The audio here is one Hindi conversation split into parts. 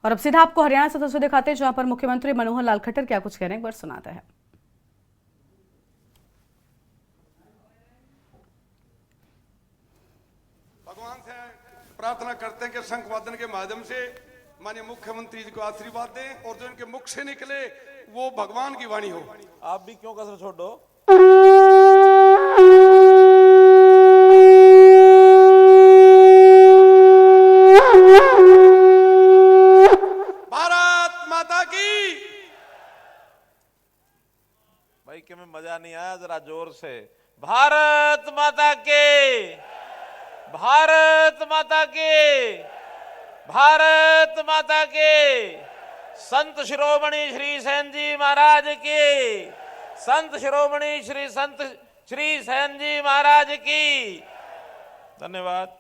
और अब सीधा आपको हरियाणा से तस्वीर दिखाते हैं, जहां पर मुख्यमंत्री मनोहर लाल खट्टर क्या कुछ कह रहे हैं, एक बार सुनाते हैं। भगवान से प्रार्थना करते हैं कि शंख वादन के माध्यम से माननीय मुख्यमंत्री जी को आशीर्वाद दें और जो इनके मुख से निकले वो भगवान की वाणी हो। आप भी क्यों कसर छोड़ दो। भारत माता की। भाई कि में मजा नहीं आया, जरा जोर से भारत माता के, भारत माता के, भारत माता के। संत शिरोमणि श्री सेन जी महाराज की, संत शिरोमणि श्री सेन जी महाराज की। धन्यवाद।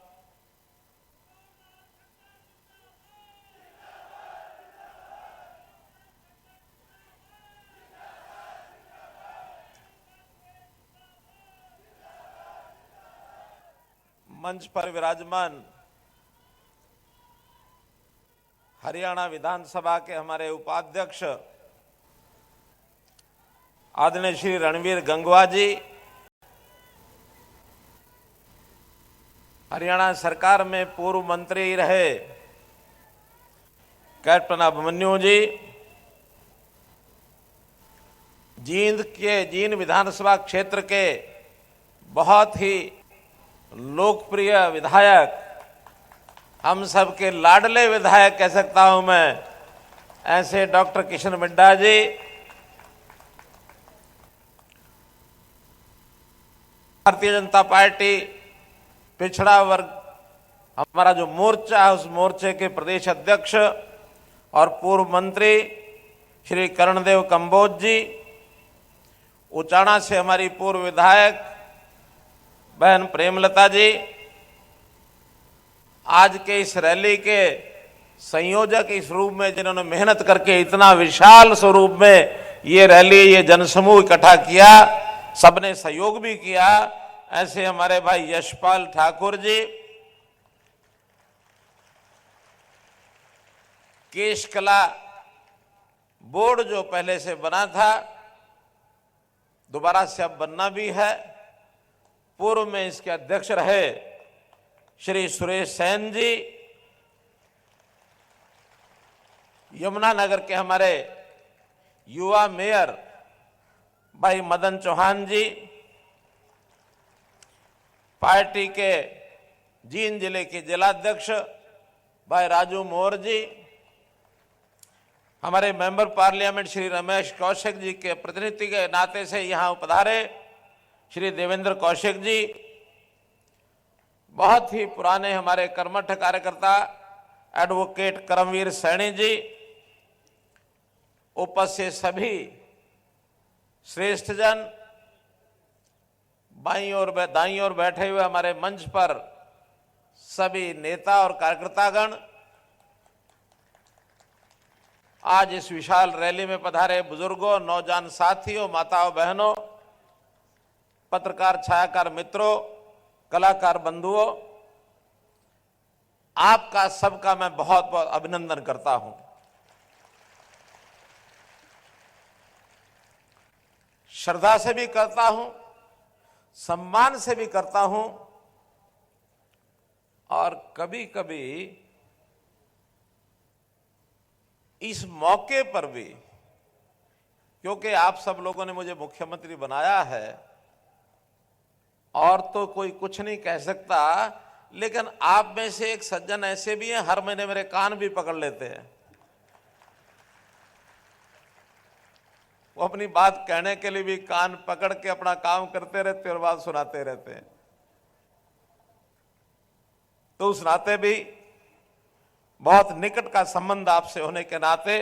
मंच पर विराजमान हरियाणा विधानसभा के हमारे उपाध्यक्ष आदरणीय श्री रणवीर गंगवा जी, हरियाणा सरकार में पूर्व मंत्री रहे कैप्टन अभिमन्यु जी, जींद विधानसभा क्षेत्र के बहुत ही लोकप्रिय विधायक, हम सबके लाडले विधायक कह सकता हूं मैं, ऐसे डॉक्टर किशन मिड्डा जी, भारतीय जनता पार्टी पिछड़ा वर्ग हमारा जो मोर्चा है उस मोर्चे के प्रदेश अध्यक्ष और पूर्व मंत्री श्री कर्णदेव कंबोज जी, उचाणा से हमारी पूर्व विधायक बहन प्रेमलता जी, आज के इस रैली के संयोजक इस रूप में जिन्होंने मेहनत करके इतना विशाल स्वरूप में ये रैली, ये जनसमूह इकट्ठा किया, सबने सहयोग भी किया, ऐसे हमारे भाई यशपाल ठाकुर जी, केशकला बोर्ड जो पहले से बना था दोबारा से अब बनना भी है, पूर्व में इसके अध्यक्ष रहे श्री सुरेश सेन जी, यमुनानगर के हमारे युवा मेयर भाई मदन चौहान जी, पार्टी के जींद जिले के जिलाध्यक्ष भाई राजू मोर जी, हमारे मेंबर पार्लियामेंट श्री रमेश कौशिक जी के प्रतिनिधि के नाते से यहां पधारे श्री देवेंद्र कौशिक जी, बहुत ही पुराने हमारे कर्मठ कार्यकर्ता एडवोकेट करमवीर सैनी जी, उपस्थित सभी श्रेष्ठ जन, बाईं और दाईं ओर बैठे हुए हमारे मंच पर सभी नेता और कार्यकर्तागण, आज इस विशाल रैली में पधारे बुजुर्गों, नौजवान साथियों, माताओं बहनों, पत्रकार छायाकार मित्रों, कलाकार बंधुओं, आपका सबका मैं बहुत बहुत अभिनंदन करता हूं। श्रद्धा से भी करता हूं, सम्मान से भी करता हूं, और कभी कभी इस मौके पर भी, क्योंकि आप सब लोगों ने मुझे मुख्यमंत्री बनाया है और तो कोई कुछ नहीं कह सकता, लेकिन आप में से एक सज्जन ऐसे भी हैं हर महीने मेरे कान भी पकड़ लेते हैं, वो अपनी बात कहने के लिए भी कान पकड़ के अपना काम करते रहते और बात सुनाते रहते हैं। तो उस नाते भी बहुत निकट का संबंध आपसे होने के नाते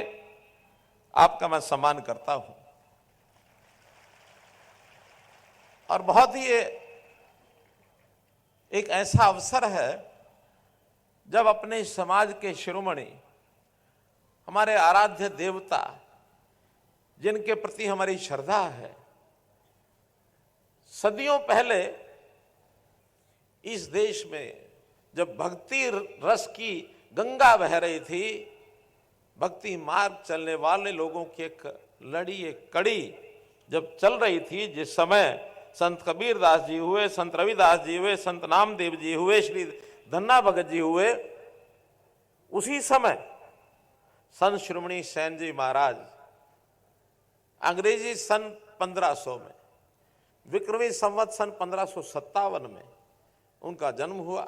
आपका मैं सम्मान करता हूं, और बहुत ही एक ऐसा अवसर है जब अपने समाज के शिरोमणि, हमारे आराध्य देवता, जिनके प्रति हमारी श्रद्धा है, सदियों पहले इस देश में जब भक्ति रस की गंगा बह रही थी, भक्ति मार्ग चलने वाले लोगों की एक लड़ी, एक कड़ी जब चल रही थी, जिस समय संत कबीरदास जी हुए, संत रविदास जी हुए, संत नामदेव जी हुए, श्री धन्ना भगत जी हुए, उसी समय संत शिरोमणि सेन जी महाराज अंग्रेजी सन 1500 में, विक्रमी संवत सन 1557 में उनका जन्म हुआ।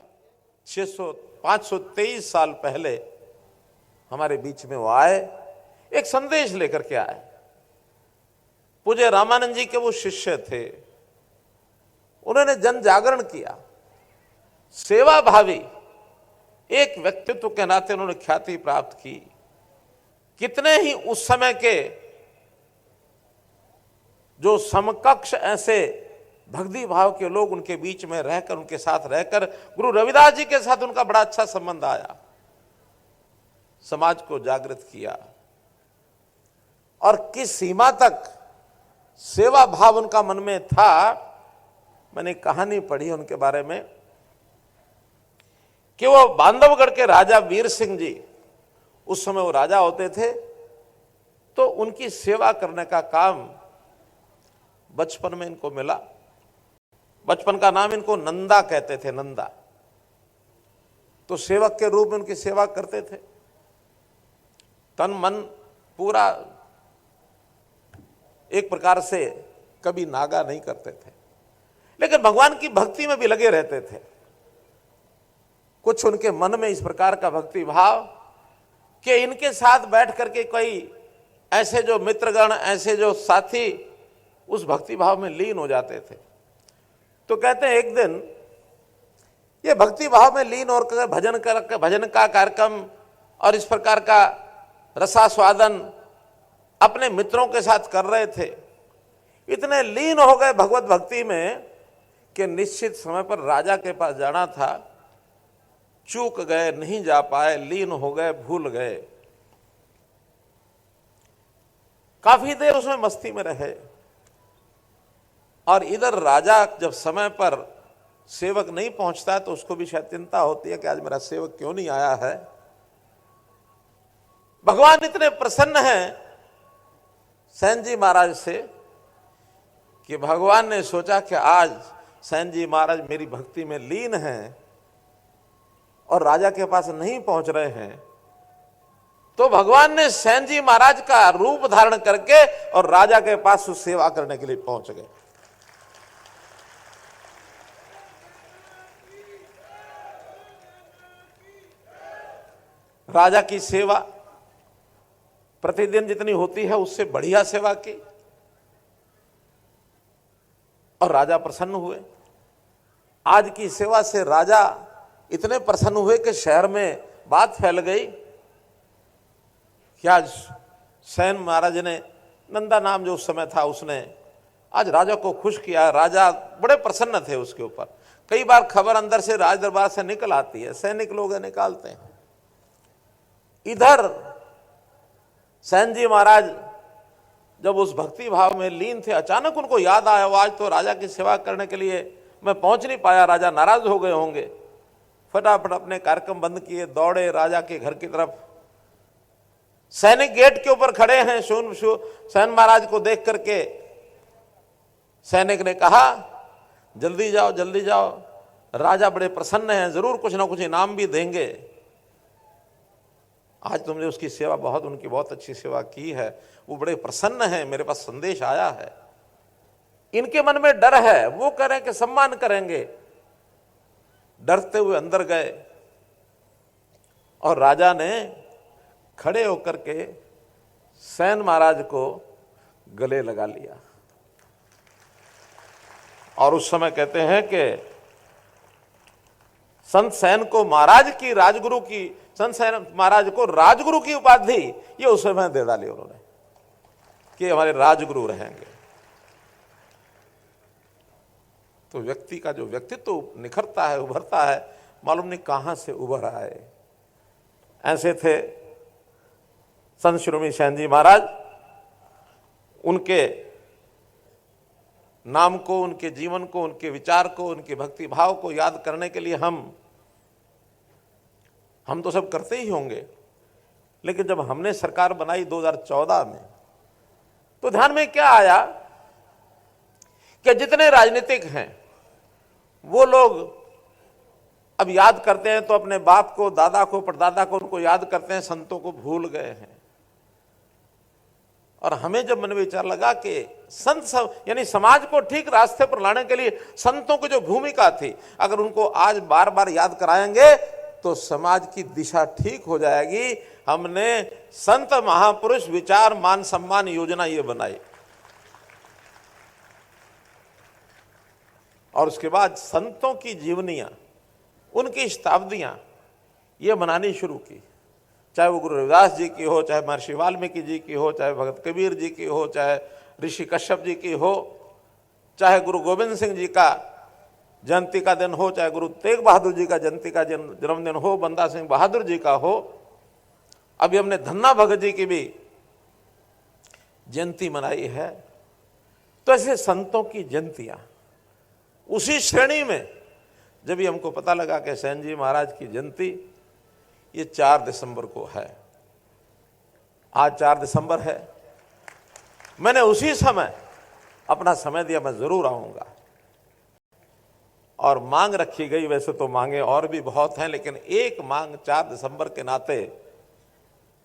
523 साल पहले हमारे बीच में वो आए, एक संदेश लेकर के आए। पूज्य रामानंद जी के वो शिष्य थे, उन्होंने जन जागरण किया, सेवा भावी एक व्यक्तित्व के नाते उन्होंने ख्याति प्राप्त की। कितने ही उस समय के जो समकक्ष ऐसे भक्ति भाव के लोग उनके बीच में रहकर, उनके साथ रहकर, गुरु रविदास जी के साथ उनका बड़ा अच्छा संबंध आया, समाज को जागृत किया। और किस सीमा तक सेवा भाव उनका मन में था, मैंने कहानी पढ़ी उनके बारे में कि वो बांधवगढ़ के राजा वीर सिंह जी, उस समय वो राजा होते थे, तो उनकी सेवा करने का काम बचपन में इनको मिला। बचपन का नाम इनको नंदा कहते थे, नंदा। तो सेवक के रूप में उनकी सेवा करते थे, तन मन पूरा एक प्रकार से कभी नागा नहीं करते थे, लेकिन भगवान की भक्ति में भी लगे रहते थे। कुछ उनके मन में इस प्रकार का भक्ति भाव कि इनके साथ बैठ करके कोई ऐसे जो मित्रगण, ऐसे जो साथी उस भक्ति भाव में लीन हो जाते थे। तो कहते हैं एक दिन ये भक्ति भाव में लीन और भजन का कार्यक्रम और इस प्रकार का रसास्वादन अपने मित्रों के साथ कर रहे थे। इतने लीन हो गए भगवत भक्ति में कि निश्चित समय पर राजा के पास जाना था, चूक गए, नहीं जा पाए, लीन हो गए, भूल गए। काफी देर उसमें मस्ती में रहे और इधर राजा जब समय पर सेवक नहीं पहुंचता है तो उसको भी शायद चिंता होती है कि आज मेरा सेवक क्यों नहीं आया है। भगवान इतने प्रसन्न हैं सेन जी महाराज से कि भगवान ने सोचा कि आज सेन जी महाराज मेरी भक्ति में लीन हैं और राजा के पास नहीं पहुंच रहे हैं, तो भगवान ने सेन जी महाराज का रूप धारण करके और राजा के पास सेवा करने के लिए पहुंच गए। राजा की सेवा प्रतिदिन जितनी होती है उससे बढ़िया सेवा की और राजा प्रसन्न हुए। आज की सेवा से राजा इतने प्रसन्न हुए कि शहर में बात फैल गई कि आज सेन महाराज ने, नंदा नाम जो उस समय था, उसने आज राजा को खुश किया। राजा बड़े प्रसन्न थे उसके ऊपर। कई बार खबर अंदर से राज दरबार से निकल आती है, सैनिक लोग निकालते हैं। इधर सेन जी महाराज जब उस भक्ति भाव में लीन थे, अचानक उनको याद आया आज तो राजा की सेवा करने के लिए मैं पहुंच नहीं पाया, राजा नाराज हो गए होंगे। फटाफट अपने कार्यक्रम बंद किए, दौड़े राजा के घर की तरफ। सैनिक गेट के ऊपर खड़े हैं, सेन महाराज को देख करके सैनिक ने कहा जल्दी जाओ, जल्दी जाओ, राजा बड़े प्रसन्न हैं, जरूर कुछ ना कुछ इनाम भी देंगे। आज तुमने उसकी सेवा उनकी बहुत अच्छी सेवा की है, वो बड़े प्रसन्न हैं, मेरे पास संदेश आया है। इनके मन में डर है, वो कह रहे हैं कि सम्मान करेंगे। डरते हुए अंदर गए और राजा ने खड़े होकर के सेन महाराज को गले लगा लिया। और उस समय कहते हैं कि संत सेन को महाराज की, राजगुरु की, संत सेन महाराज को राजगुरु की उपाधि ये उस समय दे डाली उन्होंने कि हमारे राजगुरु रहेंगे। तो व्यक्ति का जो व्यक्तित्व निखरता है, उभरता है, मालूम नहीं कहां से उभर आए। ऐसे थे संत शिरोमणि सेन जी महाराज। उनके नाम को, उनके जीवन को, उनके विचार को, उनके भक्ति भाव को याद करने के लिए हम तो सब करते ही होंगे, लेकिन जब हमने सरकार बनाई 2014 में, तो ध्यान में क्या आया कि जितने राजनीतिक हैं वो लोग अब याद करते हैं तो अपने बाप को, दादा को, परदादा को उनको याद करते हैं, संतों को भूल गए हैं। और हमें जब मन में विचार लगा कि संत सब यानी समाज को ठीक रास्ते पर लाने के लिए संतों की जो भूमिका थी, अगर उनको आज बार बार याद कराएंगे तो समाज की दिशा ठीक हो जाएगी। हमने संत महापुरुष विचार मान सम्मान योजना ये बनाई और उसके बाद संतों की जीवनियां, उनकी शताब्दियां ये बनानी शुरू की। चाहे वो गुरु रविदास जी की हो, चाहे महर्षि वाल्मीकि जी की हो, चाहे भगत कबीर जी की हो, चाहे ऋषि कश्यप जी की हो, चाहे गुरु गोविंद सिंह जी का जयंती का दिन हो, चाहे गुरु तेग बहादुर जी का जयंती का जन्मदिन हो, बंदा सिंह बहादुर जी का हो, अभी हमने धन्ना भगत जी की भी जयंती मनाई है। तो ऐसे संतों की जयंतियां, उसी श्रेणी में जब भी हमको पता लगा कि सेन जी महाराज की जयंती ये 4 दिसंबर को है, आज 4 दिसंबर है, मैंने उसी समय अपना समय दिया, मैं जरूर आऊंगा। और मांग रखी गई, वैसे तो मांगे और भी बहुत हैं, लेकिन एक मांग 4 दिसंबर के नाते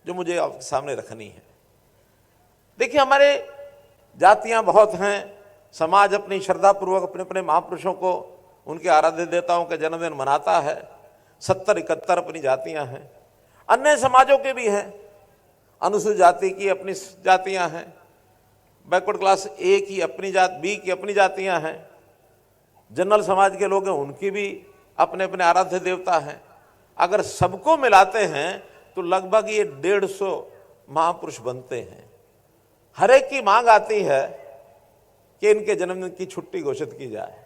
जो मुझे आपके सामने रखनी है। देखिए, हमारे जातियां बहुत हैं, समाज अपनी श्रद्धापूर्वक अपने अपने महापुरुषों को, उनके आराध्य देवताओं के जन्मदिन मनाता है। 70-71 अपनी जातियां हैं, अन्य समाजों के भी हैं, अनुसूचित जाति की अपनी जातियां हैं, बैकवर्ड क्लास ए की अपनी जात, बी की अपनी जातियां हैं, जनरल समाज के लोग हैं उनकी भी अपने अपने आराध्य देवता हैं। अगर सबको मिलाते हैं तो लगभग ये 150 महापुरुष बनते हैं। हर एक की मांग आती है कि इनके जन्मदिन की छुट्टी घोषित की जाए।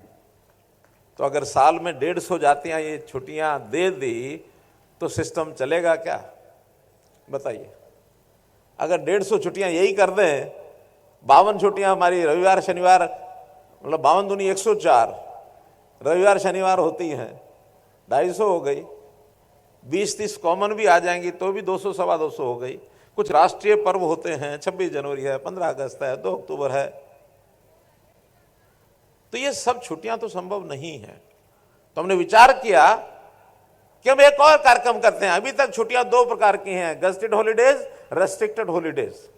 तो अगर साल में 150 जातियां ये छुट्टियां दे दी तो सिस्टम चलेगा क्या, बताइए। अगर 150 छुट्टियां यही कर दें, 52 छुट्टियां हमारी रविवार शनिवार, मतलब 52 दूनी 104 रविवार शनिवार होती हैं, 250 हो गई। 20-30 कॉमन भी आ जाएंगी तो भी 200 सवा 200 हो गई। कुछ राष्ट्रीय पर्व होते हैं, 26 जनवरी है, 15 अगस्त है, 2 अक्टूबर है, तो ये सब छुट्टियां तो संभव नहीं है। तो हमने विचार किया कि हम एक और कार्यक्रम करते हैं। अभी तक छुट्टियां 2 प्रकार की हैं, गजेटेड हॉलीडेज, रेस्ट्रिक्टेड हॉलीडेज।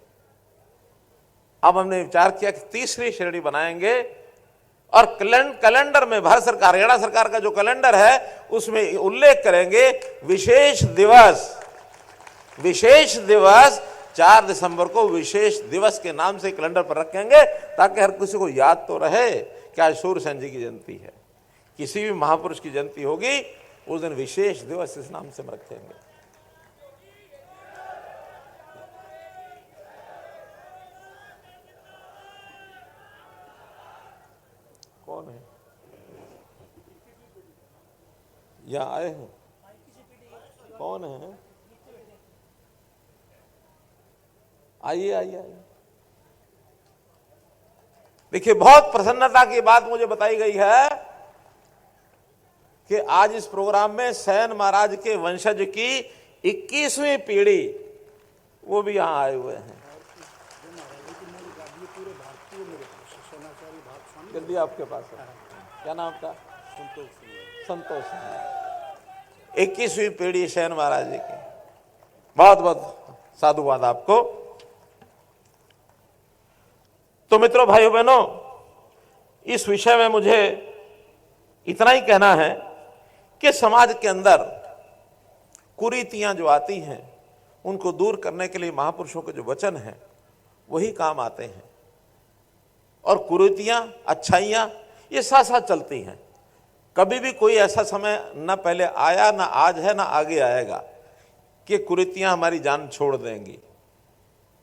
अब हमने विचार किया कि तीसरी श्रेणी बनाएंगे और कैलेंडर में भारत सरकार, हरियाणा सरकार का जो कैलेंडर है उसमें उल्लेख करेंगे विशेष दिवस 4 दिसंबर को विशेष दिवस के नाम से कैलेंडर पर रखेंगे, ताकि हर किसी को याद तो रहे कि आज सूर्यसेन जी की जयंती है। किसी भी महापुरुष की जयंती होगी उस दिन विशेष दिवस इस नाम से हम रखेंगे। कौन है यहाँ आए हैं? कौन है? आइए आइए आइए। देखिए, बहुत प्रसन्नता की बात मुझे बताई गई है कि आज इस प्रोग्राम में सेन महाराज के वंशज की 21वीं पीढ़ी वो भी यहां आए हुए हैं। जल्दी आपके पास है, क्या नाम आपका? संतोष सिंह। 21वीं पीढ़ी सेन महाराज जी की, बहुत बहुत साधुवाद आपको। तो मित्रों, भाइयों बहनों, इस विषय में मुझे इतना ही कहना है कि समाज के अंदर कुरीतियां जो आती हैं उनको दूर करने के लिए महापुरुषों के जो वचन हैं वही काम आते हैं। और कुरीतियां, अच्छाइयां ये साथ साथ चलती हैं। कभी भी कोई ऐसा समय न पहले आया, न आज है, न आगे आएगा कि कुरीतियां हमारी जान छोड़ देंगी।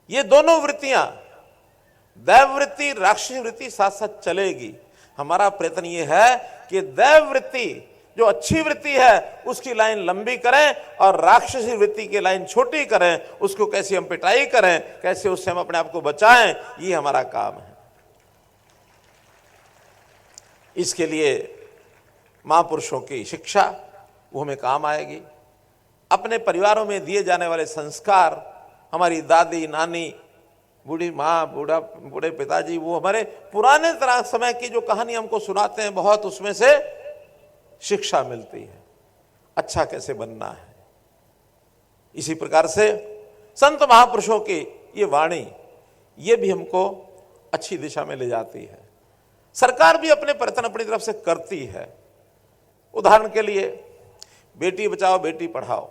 ये दोनों वृत्तियां, दैव वृत्ति, राक्षसी वृत्ति साथ साथ चलेगी। हमारा प्रयत्न ये है कि दैव वृत्ति जो अच्छी वृत्ति है उसकी लाइन लंबी करें और राक्षसी वृत्ति की लाइन छोटी करें। उसको कैसे हम पिटाई करें, कैसे उससे हम अपने आप को बचाएं, ये हमारा काम है। इसके लिए महापुरुषों की शिक्षा वो हमें काम आएगी। अपने परिवारों में दिए जाने वाले संस्कार, हमारी दादी नानी, बूढ़ी माँ, बूढ़े पिताजी, वो हमारे पुराने तरह समय की जो कहानी हमको सुनाते हैं, बहुत उसमें से शिक्षा मिलती है, अच्छा कैसे बनना है। इसी प्रकार से संत महापुरुषों की ये वाणी, ये भी हमको अच्छी दिशा में ले जाती है। सरकार भी अपने प्रयत्न अपनी तरफ से करती है। उदाहरण के लिए बेटी बचाओ बेटी पढ़ाओ,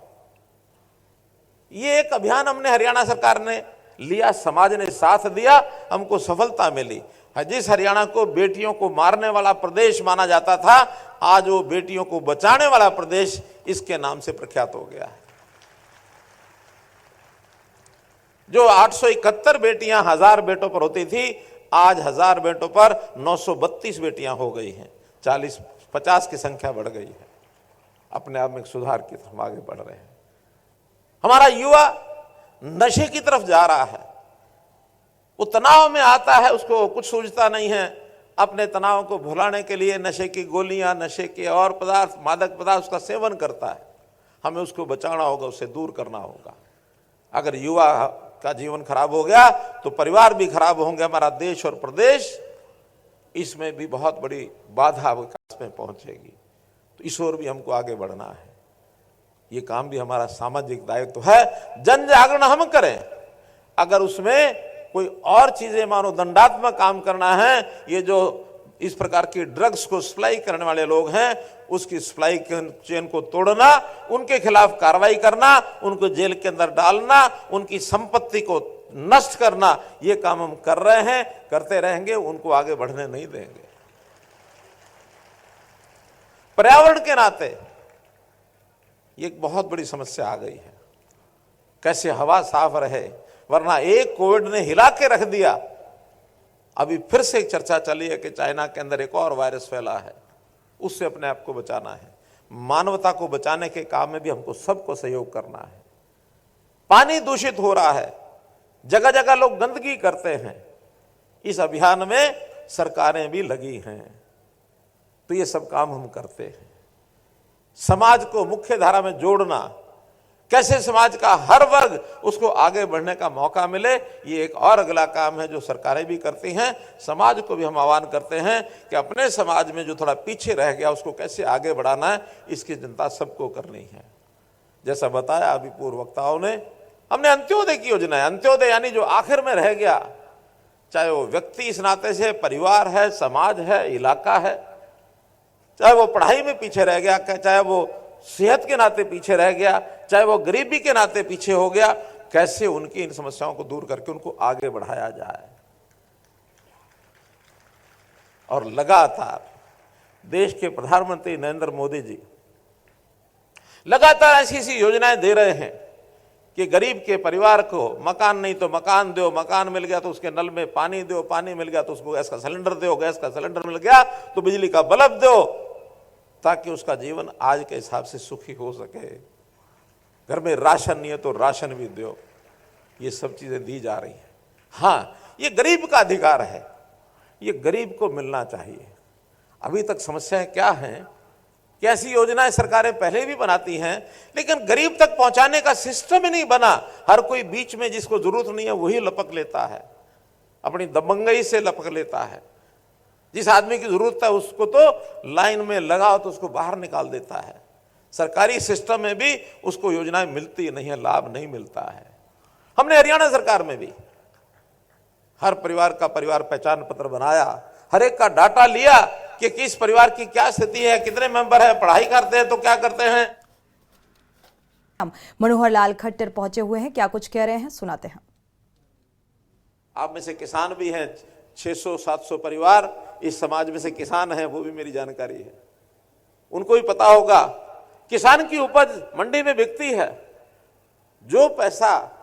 ये एक अभियान हमने हरियाणा सरकार ने लिया, समाज ने साथ दिया, हमको सफलता मिली। जिस हरियाणा को बेटियों को मारने वाला प्रदेश माना जाता था, आज वो बेटियों को बचाने वाला प्रदेश इसके नाम से प्रख्यात हो गया है। जो 871 बेटियां 1000 बेटों पर होती थी, आज 1000 बेटों पर 932 बेटियां हो गई हैं। 40-50 की संख्या बढ़ गई है। अपने आप में एक सुधार की तरफ आगे बढ़ रहे हैं। हमारा युवा नशे की तरफ जा रहा है। वो तनाव में आता है, उसको कुछ सूझता नहीं है। अपने तनाव को भुलाने के लिए नशे की गोलियां, नशे के और पदार्थ, मादक पदार्थ उसका सेवन करता है। हमें उसको बचाना होगा, उससे दूर करना होगा। अगर युवा का जीवन खराब हो गया तो परिवार भी खराब होंगे, हमारा देश और प्रदेश इसमें भी बहुत बड़ी बाधा विकास में पहुंचेगी। तो इस ओर भी हमको आगे बढ़ना है। ये काम भी हमारा सामाजिक दायित्व है। जन जागरण हम करें। अगर उसमें कोई और चीजें, मानो दंडात्मक काम करना है, ये जो इस प्रकार की ड्रग्स को सप्लाई करने वाले लोग हैं, उसकी सप्लाई चेन को तोड़ना, उनके खिलाफ कार्रवाई करना, उनको जेल के अंदर डालना, उनकी संपत्ति को नष्ट करना, ये काम हम कर रहे हैं, करते रहेंगे, उनको आगे बढ़ने नहीं देंगे। पर्यावरण के नाते ये एक बहुत बड़ी समस्या आ गई है। कैसे हवा साफ रहे, वरना एक कोविड ने हिला के रख दिया। अभी फिर से एक चर्चा चली है कि चाइना के अंदर एक और वायरस फैला है, उससे अपने आप को बचाना है। मानवता को बचाने के काम में भी हमको सबको सहयोग करना है। पानी दूषित हो रहा है, जगह जगह लोग गंदगी करते हैं। इस अभियान में सरकारें भी लगी हैं, तो ये सब काम हम करते हैं। समाज को मुख्य धारा में जोड़ना, कैसे समाज का हर वर्ग उसको आगे बढ़ने का मौका मिले, ये एक और अगला काम है जो सरकारें भी करती हैं। समाज को भी हम आह्वान करते हैं कि अपने समाज में जो थोड़ा पीछे रह गया उसको कैसे आगे बढ़ाना है, इसकी चिंता सबको करनी है। जैसा बताया अभी पूर्व वक्ताओं ने, हमने अंत्योदय की योजना है। अंत्योदय यानी जो आखिर में रह गया, चाहे वो व्यक्ति इस नाते से, परिवार है, समाज है, इलाका है, चाहे वो पढ़ाई में पीछे रह गया, चाहे वो सेहत के नाते पीछे रह गया, चाहे वो गरीबी के नाते पीछे हो गया, कैसे उनकी इन समस्याओं को दूर करके उनको आगे बढ़ाया जाए। और लगातार देश के प्रधानमंत्री नरेंद्र मोदी जी लगातार ऐसी ऐसी योजनाएं दे रहे हैं कि गरीब के परिवार को मकान नहीं तो मकान दो, मकान मिल गया तो उसके नल में पानी दो, पानी मिल गया तो उसको गैस का सिलेंडर दो, गैस का सिलेंडर मिल गया तो बिजली का बल्ब दो, ताकि उसका जीवन आज के हिसाब से सुखी हो सके। घर में राशन नहीं है तो राशन भी दो। ये सब चीजें दी जा रही हैं। हाँ, ये गरीब का अधिकार है, ये गरीब को मिलना चाहिए। अभी तक समस्याएं क्या हैं कि ऐसी योजनाएं सरकारें पहले भी बनाती हैं, लेकिन गरीब तक पहुंचाने का सिस्टम ही नहीं बना। हर कोई बीच में जिसको जरूरत नहीं है वही लपक लेता है, अपनी दबंगई से लपक लेता है। जिस आदमी की जरूरत है उसको तो लाइन में लगाओ तो उसको बाहर निकाल देता है। सरकारी सिस्टम में भी उसको योजनाएं मिलती नहीं है, लाभ नहीं मिलता है। हमने हरियाणा सरकार में भी हर परिवार का परिवार पहचान पत्र बनाया, हर एक का डाटा लिया कि किस परिवार की क्या स्थिति है, कितने मेंबर है, पढ़ाई करते हैं तो क्या करते हैं। मनोहर लाल खट्टर पहुंचे हुए हैं, क्या कुछ कह रहे हैं सुनाते हैं। आप में से किसान भी हैं, 600-700 परिवार इस समाज में से किसान हैं, वो भी मेरी जानकारी है। उनको भी पता होगा किसान की उपज मंडी में बिकती है, जो पैसा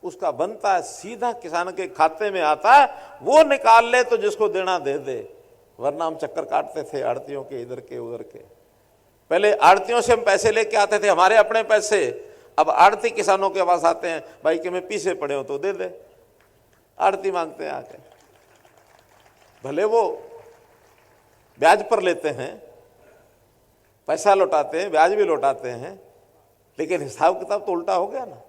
उसका बनता है सीधा किसान के खाते में आता है, वो निकाल ले तो जिसको देना दे दे, वरना हम चक्कर काटते थे आड़तियों के, इधर के उधर के। पहले आड़तियों से हम पैसे लेके आते थे, हमारे अपने पैसे। अब आड़ती किसानों के पास आते हैं, भाई कि मैं पीछे पड़े हो तो दे दे। आड़ती मांगते हैं आके, भले वो ब्याज पर लेते हैं, पैसा लौटाते हैं, ब्याज भी लौटाते हैं, लेकिन हिसाब किताब तो उल्टा हो गया ना।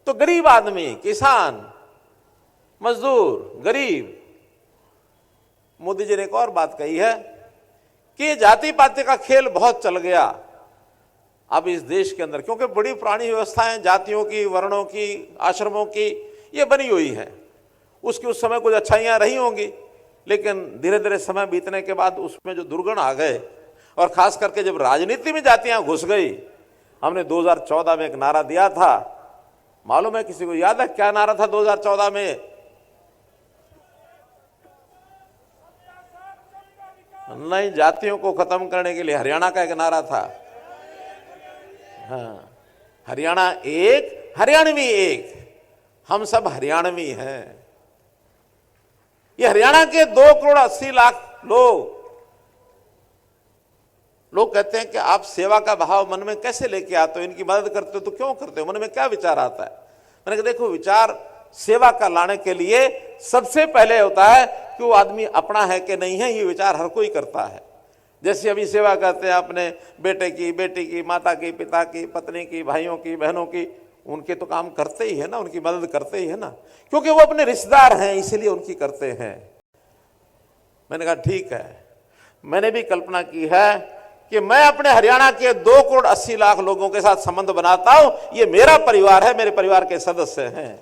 तो गरीब आदमी, किसान, मजदूर, गरीब, मोदी जी ने एक और बात कही है कि जाति पाति का खेल बहुत चल गया अब इस देश के अंदर, क्योंकि बड़ी पुरानी व्यवस्थाएं जातियों की, वर्णों की, आश्रमों की ये बनी हुई है। उसकी उस समय कुछ अच्छाइयां रही होंगी, लेकिन धीरे धीरे समय बीतने के बाद उसमें जो दुर्गुण आ गए, और खास करके जब राजनीति में जातियां घुस गई। हमने 2014 में एक नारा दिया था, मालूम है किसी को याद है क्या नारा था 2014 में? नहीं, जातियों को खत्म करने के लिए हरियाणा का एक नारा था। हाँ, हरियाणा एक, हरियाणवी एक, हम सब हरियाणवी हैं। ये हरियाणा के 2,80,00,000 लोग कहते हैं कि आप सेवा का भाव मन में कैसे लेके आते हो, इनकी मदद करते हो तो क्यों करते हो, मन में क्या विचार आता है? मैंने कहा देखो, विचार सेवा का लाने के लिए सबसे पहले होता है कि वो आदमी अपना है कि नहीं है, ये विचार हर कोई करता है। जैसे अभी सेवा करते हैं अपने बेटे की, बेटी की, माता की, पिता की, पत्नी की, भाइयों की, बहनों की, उनके तो काम करते ही है ना, उनकी मदद करते ही है ना, क्योंकि वो अपने रिश्तेदार हैं, इसीलिए उनकी करते हैं। मैंने कहा ठीक है, मैंने भी कल्पना की है कि मैं अपने हरियाणा के 2,80,00,000 लोगों के साथ संबंध बनाता हूं, ये मेरा परिवार है, मेरे परिवार के सदस्य हैं।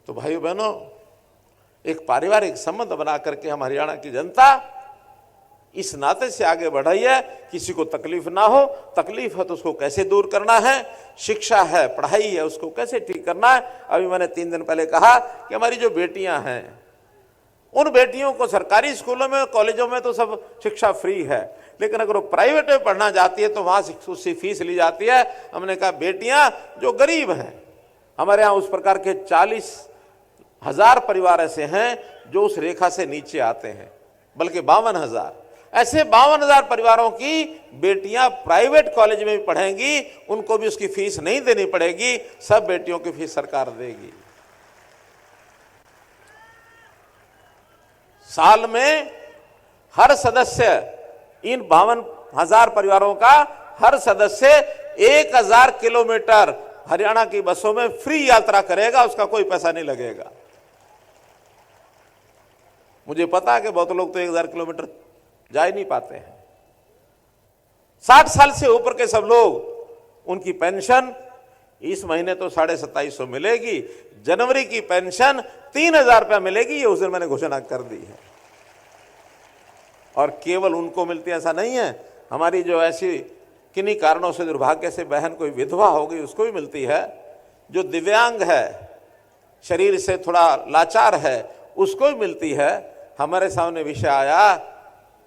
तो भाइयों बहनों, एक पारिवारिक संबंध बना करके हम हरियाणा की जनता इस नाते से आगे बढ़ रही है, किसी को तकलीफ ना हो, तकलीफ है तो उसको कैसे दूर करना है, शिक्षा है, पढ़ाई है, उसको कैसे ठीक करना है। अभी मैंने 3 दिन पहले कहा कि हमारी जो बेटियां हैं, उन बेटियों को सरकारी स्कूलों में, कॉलेजों में तो सब शिक्षा फ्री है, लेकिन अगर वो प्राइवेट में पढ़ना चाहती है तो वहां उससे फीस ली जाती है। हमने कहा बेटियां जो गरीब हैं, हमारे यहाँ उस प्रकार के 40,000 परिवार ऐसे हैं जो उस रेखा से नीचे आते हैं, बल्कि 52,000, ऐसे 52,000 परिवारों की बेटियां प्राइवेट कॉलेज में भी पढ़ेंगी, उनको भी उसकी फीस नहीं देनी पड़ेगी, सब बेटियों की फीस सरकार देगी। साल में हर सदस्य, इन 52,000 परिवारों का हर सदस्य 1,000 किलोमीटर हरियाणा की बसों में फ्री यात्रा करेगा, उसका कोई पैसा नहीं लगेगा। मुझे पता है कि बहुत लोग तो 1,000 किलोमीटर जा ही नहीं पाते हैं। 60 साल से ऊपर के सब लोग, उनकी पेंशन इस महीने तो 2750 मिलेगी, जनवरी की पेंशन 3,000 रुपया मिलेगी, ये उस दिन मैंने घोषणा कर दी है। और केवल उनको मिलती है ऐसा नहीं है, हमारी जो ऐसी किन्हीं कारणों से दुर्भाग्य से बहन कोई विधवा हो गई उसको भी मिलती है, जो दिव्यांग है, शरीर से थोड़ा लाचार है, उसको भी मिलती है। हमारे सामने विषय आया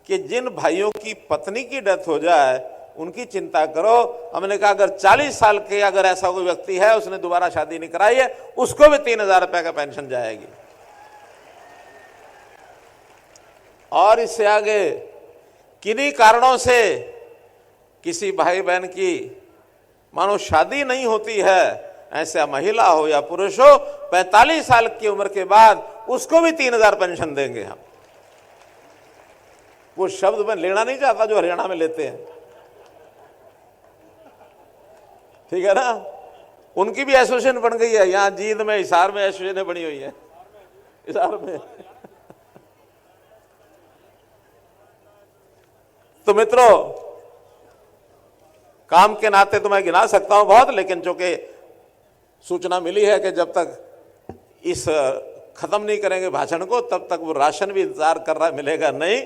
कि जिन भाइयों की पत्नी की डेथ हो जाए उनकी चिंता करो। हमने कहा अगर 40 साल के अगर ऐसा कोई व्यक्ति है, उसने दोबारा शादी नहीं कराई है, उसको भी 3,000 रुपये का पेंशन जाएगी। और इससे आगे किन्हीं कारणों से किसी भाई बहन की मानो शादी नहीं होती है, ऐसा महिला हो या पुरुष हो, 45 साल की उम्र के बाद उसको भी 3,000 पेंशन देंगे हम। वो शब्द मैं लेना नहीं चाहता जो हरियाणा में लेते हैं, ठीक है ना। उनकी भी एसोसिएशन बन गई है, यहां जींद में, हिसार में एसोसिएशन बनी हुई है, हिसार में। तो मित्रों, काम के नाते तो मैं गिना सकता हूं बहुत, लेकिन चूंकि सूचना मिली है कि जब तक इस खत्म नहीं करेंगे भाषण को, तब तक वो राशन भी इंतजार कर रहा है, मिलेगा नहीं,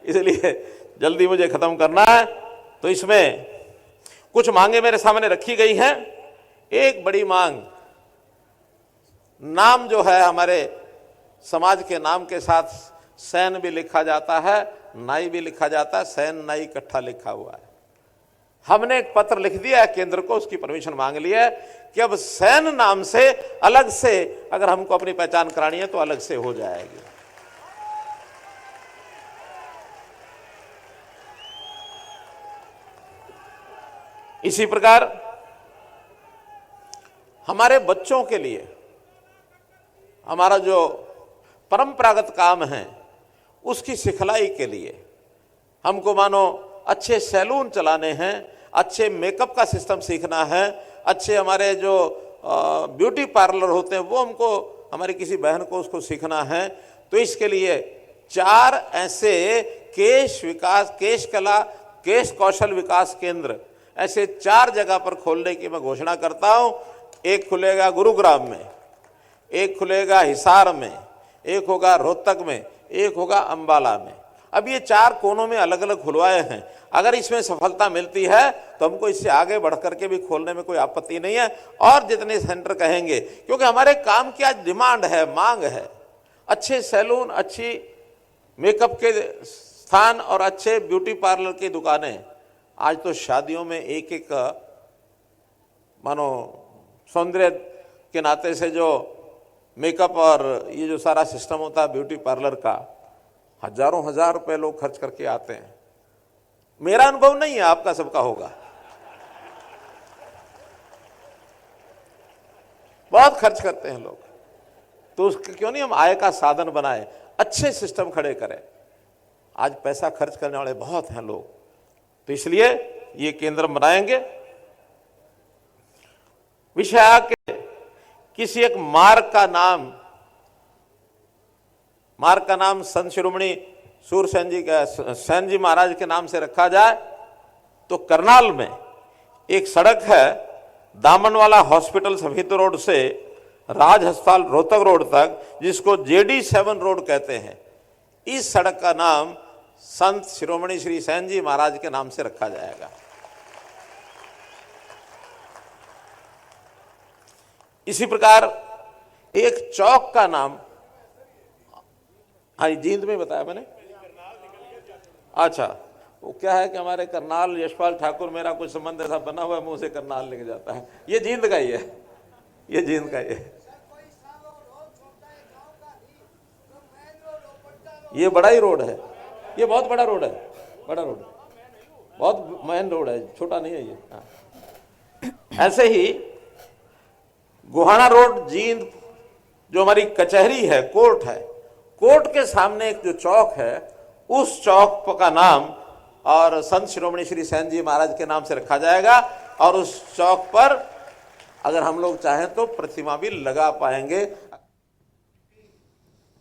इसलिए जल्दी मुझे खत्म करना है। तो इसमें कुछ मांगे मेरे सामने रखी गई हैं। एक बड़ी मांग, नाम जो है हमारे समाज के नाम के साथ सैन भी लिखा जाता है, नाई भी लिखा जाता है, सैन नाई इकट्ठा लिखा हुआ है। हमने एक पत्र लिख दिया है केंद्र को, उसकी परमिशन मांग ली है कि अब सैन नाम से अलग से अगर हमको अपनी पहचान करानी है तो अलग से हो जाएगी। इसी प्रकार हमारे बच्चों के लिए हमारा जो परंपरागत काम है उसकी सिखलाई के लिए हमको मानो अच्छे सैलून चलाने हैं, अच्छे मेकअप का सिस्टम सीखना है, अच्छे हमारे जो ब्यूटी पार्लर होते हैं वो हमको, हमारी किसी बहन को उसको सीखना है। तो इसके लिए 4 ऐसे केश विकास, केश कला, केश कौशल विकास केंद्र ऐसे 4 जगह पर खोलने की मैं घोषणा करता हूं। एक खुलेगा गुरुग्राम में, एक खुलेगा हिसार में, एक होगा रोहतक में, एक होगा अंबाला में। अब ये 4 कोनों में अलग अलग खुलवाए हैं। अगर इसमें सफलता मिलती है तो हमको इससे आगे बढ़ करके भी खोलने में कोई आपत्ति नहीं है, और जितने सेंटर कहेंगे, क्योंकि हमारे काम की आज डिमांड है, मांग है। अच्छे सैलून, अच्छी मेकअप के स्थान और अच्छे ब्यूटी पार्लर की दुकानें। आज तो शादियों में एक एक मानो सौंदर्य के नाते से जो मेकअप और ये जो सारा सिस्टम होता है ब्यूटी पार्लर का, हजारों हजार रुपए लोग खर्च करके आते हैं। मेरा अनुभव नहीं है, आपका सबका होगा। बहुत खर्च करते हैं लोग, तो उसके क्यों नहीं हम आय का साधन बनाए, अच्छे सिस्टम खड़े करें। आज पैसा खर्च करने वाले बहुत हैं लोग, तो इसलिए ये केंद्र बनाएंगे। विषय के किसी एक मार्ग का नाम संत शिरोमणि सूरसेन जी महाराज के नाम से रखा जाए, तो करनाल में एक सड़क है दामनवाला हॉस्पिटल सफेद रोड से राज अस्पताल रोहतक रोड तक, जिसको JD7 रोड कहते हैं। इस सड़क का नाम संत शिरोमणि श्री सेन जी महाराज के नाम से रखा जाएगा। इसी प्रकार एक चौक का नाम, हाँ जींद में बताया मैंने। अच्छा, वो क्या है कि हमारे करनाल यशपाल ठाकुर, मेरा कुछ संबंध ऐसा बना हुआ है, मुंह से करनाल लेके जाता है। ये जींद का ही है, ये जींद का ही है। ये बड़ा ही रोड है, ये बहुत बड़ा रोड है, बड़ा रोड, बहुत मेन रोड है, छोटा नहीं है ये। हाँ। ऐसे ही गोहाना रोड जींद, जो हमारी कचहरी है, कोर्ट है, कोर्ट के सामने एक जो चौक है, उस चौक का नाम और संत शिरोमणि श्री सेन जी महाराज के नाम से रखा जाएगा। और उस चौक पर अगर हम लोग चाहें तो प्रतिमा भी लगा पाएंगे।